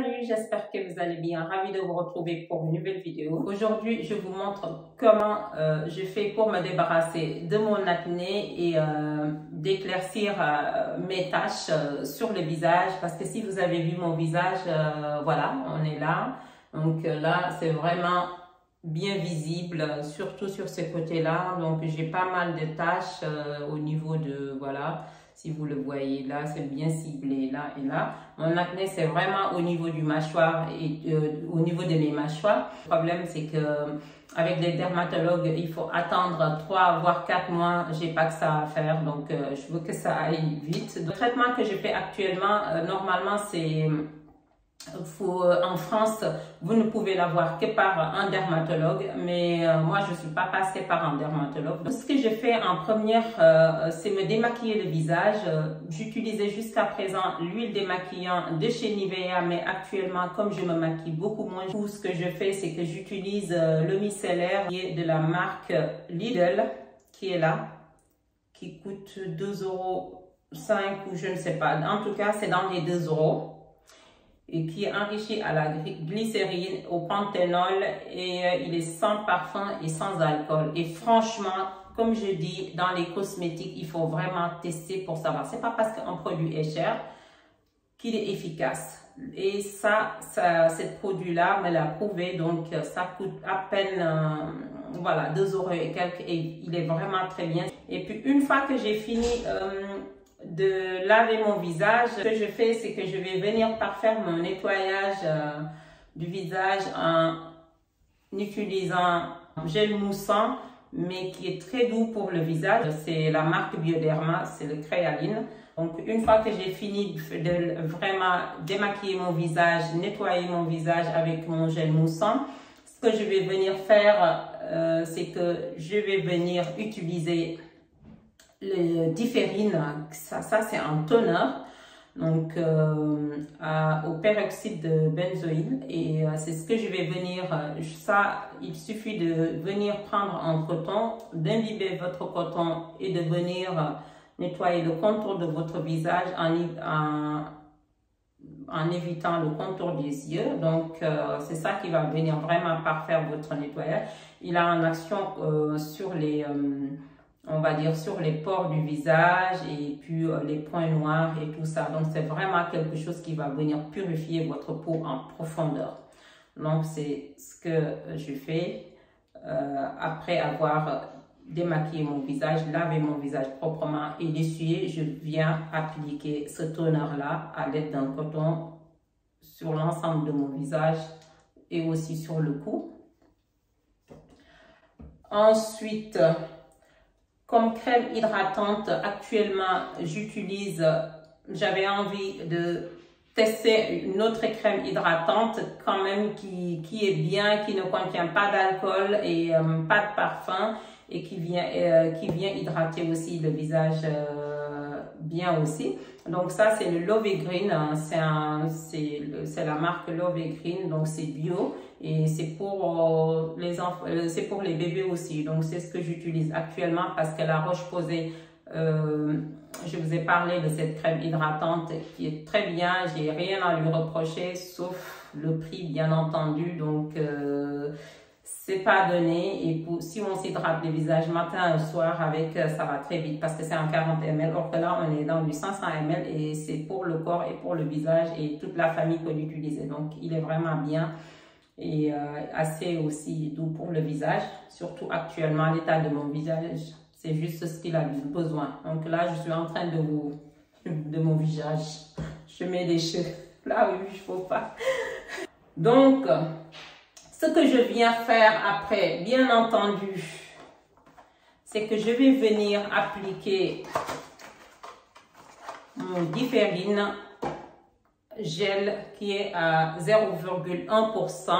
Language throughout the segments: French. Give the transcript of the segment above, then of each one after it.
Salut, j'espère que vous allez bien. Ravi de vous retrouver pour une nouvelle vidéo. Aujourd'hui, je vous montre comment je fais pour me débarrasser de mon acné et d'éclaircir mes taches sur le visage. Parce que si vous avez vu mon visage, voilà, on est là. Donc là, c'est vraiment bien visible, surtout sur ce côté-là. Donc j'ai pas mal de taches au niveau de, voilà. Si vous le voyez là, c'est bien ciblé là et là. Mon acné, c'est vraiment au niveau du mâchoire et au niveau de mes mâchoires. Le problème, c'est que avec les dermatologues, il faut attendre 3 voire 4 mois. J'ai pas que ça à faire, donc je veux que ça aille vite. Le traitement que je fais actuellement, normalement, c'est... en France, vous ne pouvez l'avoir que par un dermatologue, mais moi, je ne suis pas passée par un dermatologue. Donc, ce que je fais en première, c'est me démaquiller le visage. J'utilisais jusqu'à présent l'huile démaquillant de chez Nivea, mais actuellement, comme je me maquille beaucoup moins, tout ce que je fais, c'est que j'utilise le micellaire qui est de la marque Lidl, qui est là, qui coûte 2,05 € ou je ne sais pas. En tout cas, c'est dans les 2 € et qui est enrichi à la glycérine, au panthénol et il est sans parfum et sans alcool. Et franchement, comme je dis, dans les cosmétiques, il faut vraiment tester pour savoir. C'est pas parce qu'un produit est cher qu'il est efficace. Et ce produit-là me l'a prouvé, donc ça coûte à peine, voilà, 2 € et quelques, et il est vraiment très bien. Et puis une fois que j'ai fini de laver mon visage, ce que je fais, c'est que je vais venir parfaire mon nettoyage du visage en utilisant un gel moussant, mais qui est très doux pour le visage. C'est la marque Bioderma, c'est le Créaline. Donc une fois que j'ai fini de vraiment démaquiller mon visage, nettoyer mon visage avec mon gel moussant, ce que je vais venir faire, c'est que je vais venir utiliser le Différine. Ça c'est un toner, donc au peroxyde de benzoïle, et c'est ce que je vais venir, ça il suffit de venir prendre un coton, d'imbiber votre coton et de venir nettoyer le contour de votre visage en évitant le contour des yeux. Donc c'est ça qui va venir vraiment parfaire votre nettoyage. Il a une action sur les on va dire sur les pores du visage et puis les points noirs et tout ça. Donc c'est vraiment quelque chose qui va venir purifier votre peau en profondeur. Donc c'est ce que je fais après avoir démaquillé mon visage, lavé mon visage proprement et l'essuyé. Je viens appliquer ce toner là à l'aide d'un coton sur l'ensemble de mon visage et aussi sur le cou. Ensuite, comme crème hydratante, actuellement, j'avais envie de tester une autre crème hydratante quand même qui est bien, qui ne contient pas d'alcool et pas de parfum et qui vient hydrater aussi le visage bien aussi. Donc ça, c'est le Love Green, c'est la marque Love Green, donc c'est bio et c'est pour les enfants, c'est pour les bébés aussi. Donc c'est ce que j'utilise actuellement parce que la Roche-Posay, je vous ai parlé de cette crème hydratante qui est très bien, j'ai rien à lui reprocher sauf le prix bien entendu. Donc c'est pas donné, et si on s'hydrate le visage matin et soir avec, ça va très vite parce que c'est en 40 ml, or que là on est dans du 500 ml et c'est pour le corps et pour le visage et toute la famille peut l'utiliser. Donc il est vraiment bien et assez aussi doux pour le visage, surtout actuellement l'état de mon visage, c'est juste ce qu'il a besoin. Donc là je suis en train de mon visage, je mets les cheveux là où il ne faut pas. Donc ce que je viens faire après, bien entendu, c'est que je vais venir appliquer mon Différine gel qui est à 0,1%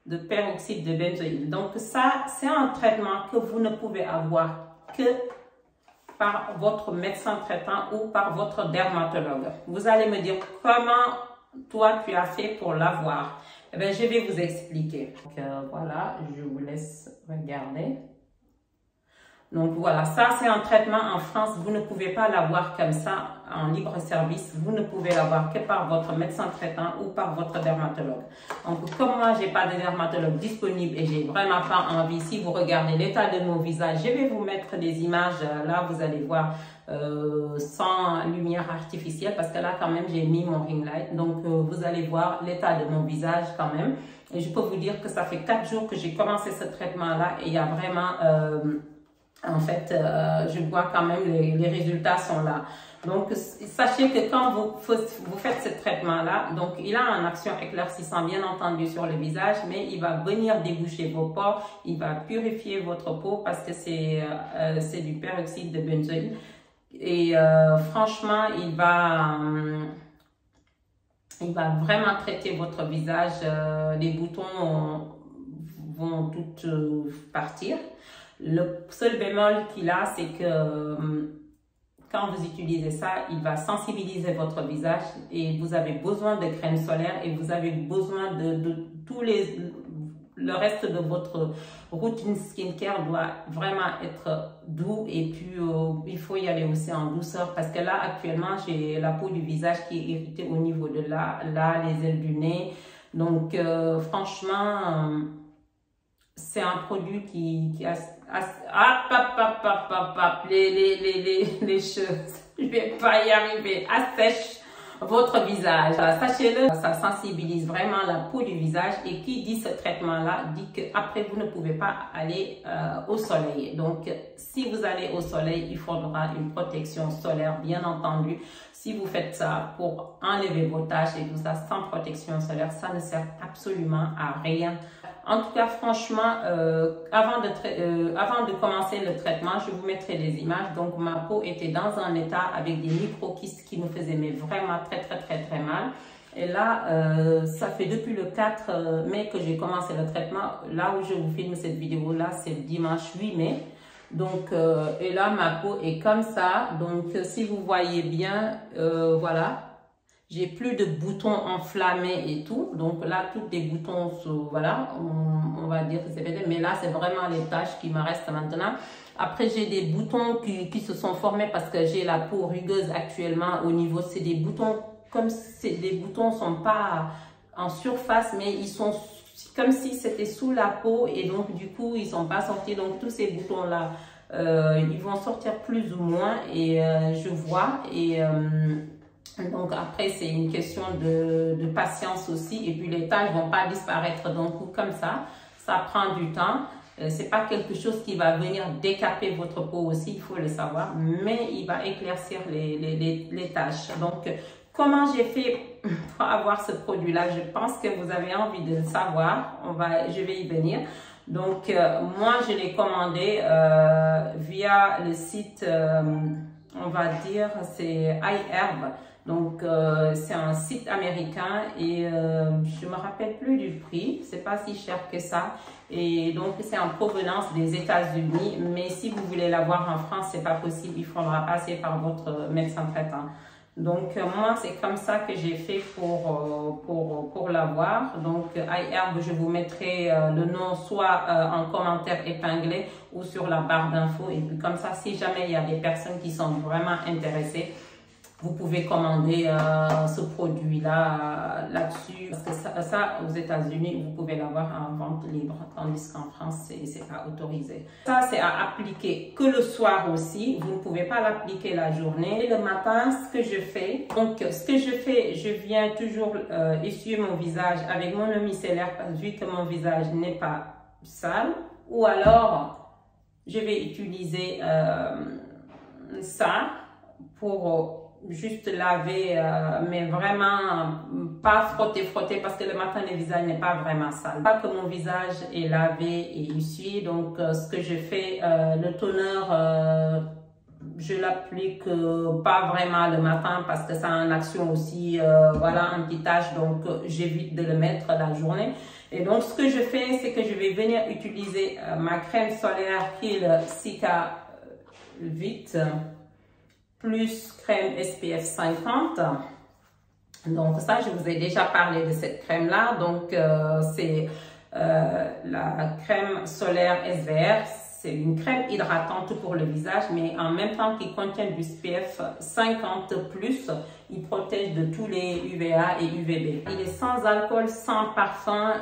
de peroxyde de benzoïle. Donc ça, c'est un traitement que vous ne pouvez avoir que par votre médecin traitant ou par votre dermatologue. Vous allez me dire comment toi tu as fait pour l'avoir. Eh bien, je vais vous expliquer. Donc, voilà, je vous laisse regarder. Donc voilà, ça c'est un traitement en France, vous ne pouvez pas l'avoir comme ça en libre service, vous ne pouvez l'avoir que par votre médecin traitant ou par votre dermatologue. Donc, comme moi, j'ai pas de dermatologue disponible et j'ai vraiment pas envie, si vous regardez l'état de mon visage, je vais vous mettre des images, là, vous allez voir, sans lumière artificielle, parce que là, quand même, j'ai mis mon ring light. Donc, vous allez voir l'état de mon visage quand même. Et je peux vous dire que ça fait 4 jours que j'ai commencé ce traitement-là et il y a vraiment... en fait, je vois quand même les résultats sont là. Donc, sachez que quand vous faites ce traitement-là, donc il a une action éclaircissant bien entendu sur le visage, mais il va venir déboucher vos pores, il va purifier votre peau parce que c'est du peroxyde de benzoïle. Et franchement, il va vraiment traiter votre visage. Les boutons vont toutes partir. Le seul bémol qu'il a, c'est que quand vous utilisez ça, il va sensibiliser votre visage et vous avez besoin de crème solaire et vous avez besoin de tous le reste de votre routine skincare doit vraiment être doux et puis il faut y aller aussi en douceur parce que là actuellement j'ai la peau du visage qui est irritée au niveau de là les ailes du nez. Donc franchement c'est un produit qui les cheveux, je vais pas y arriver, assèche votre visage. Sachez-le, ça sensibilise vraiment la peau du visage et qui dit ce traitement-là dit qu'après vous ne pouvez pas aller au soleil. Donc, si vous allez au soleil, il faudra une protection solaire, bien entendu. Si vous faites ça pour enlever vos taches et tout ça sans protection solaire, ça ne sert absolument à rien. En tout cas, franchement, avant de commencer le traitement, je vous mettrai des images. Donc, ma peau était dans un état avec des micro-kystes qui me faisaient vraiment très mal. Et là, ça fait depuis le 4 mai que j'ai commencé le traitement. Là où je vous filme cette vidéo-là, c'est le dimanche 8 mai. Donc, et là, ma peau est comme ça. Donc, si vous voyez bien, voilà. J'ai plus de boutons enflammés et tout. Donc là, tous les boutons, voilà, on va dire que c'est fait. Mais là, c'est vraiment les taches qui me restent maintenant. Après, j'ai des boutons qui se sont formés parce que j'ai la peau rugueuse actuellement au niveau. C'est des boutons, comme si les boutons sont pas en surface, mais ils sont comme si c'était sous la peau. Et donc, du coup, ils sont pas sortis. Donc, tous ces boutons-là, ils vont sortir plus ou moins. Et je vois. Et... donc après, c'est une question de patience aussi. Et puis les taches vont pas disparaître d'un coup comme ça. Ça prend du temps. C'est pas quelque chose qui va venir décaper votre peau aussi, il faut le savoir. Mais il va éclaircir les taches. Donc, comment j'ai fait pour avoir ce produit-là? Je pense que vous avez envie de le savoir. Je vais y venir. Donc, moi, je l'ai commandé via le site, on va dire, c'est iHerb. Donc, c'est un site américain et je me rappelle plus du prix. C'est pas si cher que ça. Et donc, c'est en provenance des États-Unis. Mais si vous voulez l'avoir en France, c'est pas possible. Il faudra passer par votre médecin traitant. Donc, moi, c'est comme ça que j'ai fait pour l'avoir. Donc, iHerb, je vous mettrai le nom soit en commentaire épinglé ou sur la barre d'infos. Et puis, comme ça, si jamais il y a des personnes qui sont vraiment intéressées, vous pouvez commander ce produit-là là-dessus. Parce que ça, aux États-Unis, vous pouvez l'avoir en vente libre. Tandis qu'en France, c'est pas autorisé. Ça, c'est à appliquer que le soir aussi. Vous ne pouvez pas l'appliquer la journée. Et le matin, ce que je fais, je viens toujours essuyer mon visage avec mon eau micellaire vu que mon visage n'est pas sale. Ou alors, je vais utiliser ça pour... juste laver, mais vraiment pas frotter parce que le matin le visage n'est pas vraiment sale. Pas que mon visage est lavé et essuyé, donc ce que je fais, le toner, je l'applique pas vraiment le matin parce que ça a une action aussi, voilà, anti-tache, donc j'évite de le mettre la journée. Et donc ce que je fais, c'est que je vais venir utiliser ma crème solaire qui est le Cica Vite plus crème SPF 50. Donc ça, je vous ai déjà parlé de cette crème-là. Donc c'est la crème solaire SVR. c'est une crème hydratante pour le visage, mais en même temps qui contient du SPF 50+, il protège de tous les UVA et UVB. Il est sans alcool, sans parfum.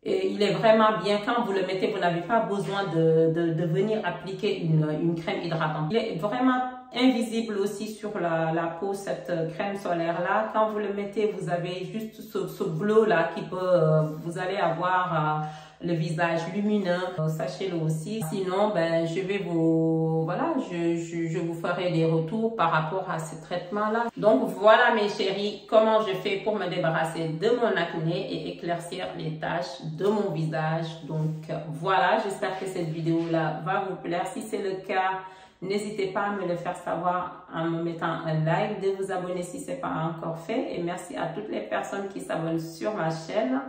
Et il est vraiment bien. Quand vous le mettez, vous n'avez pas besoin de venir appliquer une crème hydratante. Il est vraiment invisible aussi sur la peau, cette crème solaire là. Quand vous le mettez, vous avez juste ce glow là qui peut, vous allez avoir le visage lumineux, sachez-le aussi. Sinon, ben, je vais vous, voilà, je vous ferai des retours par rapport à ce traitement-là. Donc, voilà mes chéris, comment je fais pour me débarrasser de mon acné et éclaircir les taches de mon visage. Donc, voilà, j'espère que cette vidéo-là va vous plaire. Si c'est le cas, n'hésitez pas à me le faire savoir en me mettant un like, de vous abonner si ce n'est pas encore fait. Et merci à toutes les personnes qui s'abonnent sur ma chaîne.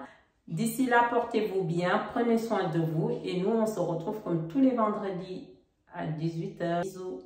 D'ici là, portez-vous bien, prenez soin de vous et nous, on se retrouve comme tous les vendredis à 18 h. Bisous.